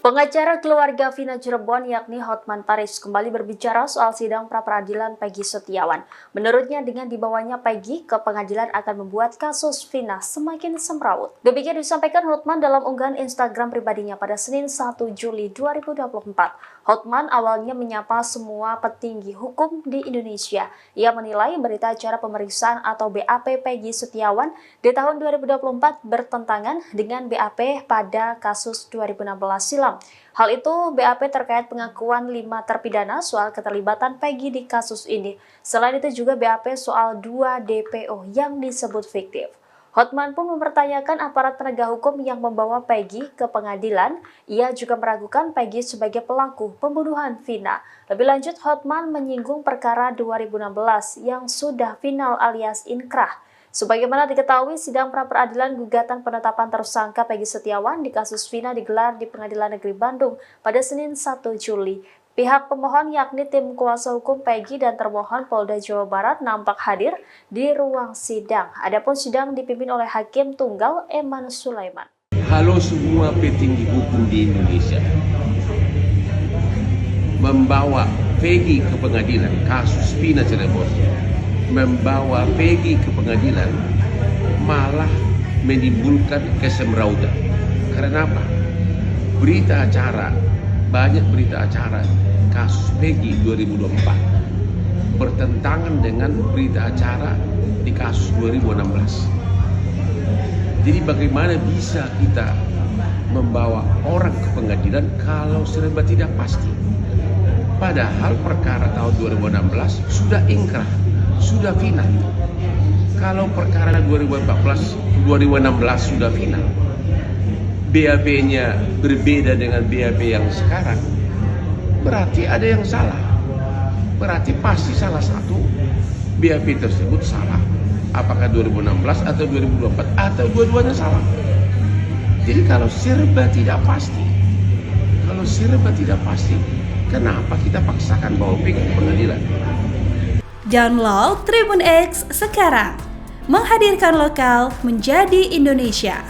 Pengacara keluarga Vina Cirebon yakni Hotman Paris kembali berbicara soal sidang pra-peradilan Peggy Setiawan. Menurutnya dengan dibawanya Peggy ke pengadilan akan membuat kasus Vina semakin semrawut. Demikian disampaikan Hotman dalam unggahan Instagram pribadinya pada Senin 1 Juli 2024. Hotman awalnya menyapa semua petinggi hukum di Indonesia. Ia menilai berita acara pemeriksaan atau BAP Peggy Setiawan di tahun 2024 bertentangan dengan BAP pada kasus 2016 silam. Hal itu BAP terkait pengakuan 5 terpidana soal keterlibatan Peggy di kasus ini. Selain itu juga BAP soal 2 DPO yang disebut fiktif. Hotman pun mempertanyakan aparat penegak hukum yang membawa Peggy ke pengadilan. Ia juga meragukan Peggy sebagai pelaku pembunuhan Vina. Lebih lanjut, Hotman menyinggung perkara 2016 yang sudah final alias inkrah. Sebagaimana diketahui, sidang pra-peradilan gugatan penetapan tersangka Peggy Setiawan di kasus Vina digelar di Pengadilan Negeri Bandung pada Senin 1 Juli. Pihak pemohon yakni tim kuasa hukum Peggy dan termohon Polda Jawa Barat nampak hadir di ruang sidang. Adapun sidang dipimpin oleh Hakim Tunggal Eman Sulaiman. Halo semua petinggi hukum di Indonesia. Membawa Peggy ke pengadilan kasus Vina Cirebon. Membawa Peggy ke pengadilan malah menimbulkan kesemrautan. Karena apa? Banyak berita acara kasus Peggy 2024 bertentangan dengan berita acara di kasus 2016. Jadi bagaimana bisa kita membawa orang ke pengadilan kalau serba tidak pasti? Padahal perkara tahun 2016 sudah inkrah, sudah final. Kalau perkara 2016 sudah final, BAP-nya berbeda dengan BAP yang sekarang, berarti ada yang salah. Berarti pasti salah satu BAP tersebut salah. Apakah 2016 atau 2024 atau dua-duanya salah. Jadi kalau serba tidak pasti, kenapa kita paksakan bawa Peggy ke pengadilan? Download Tribun X sekarang, menghadirkan lokal menjadi Indonesia.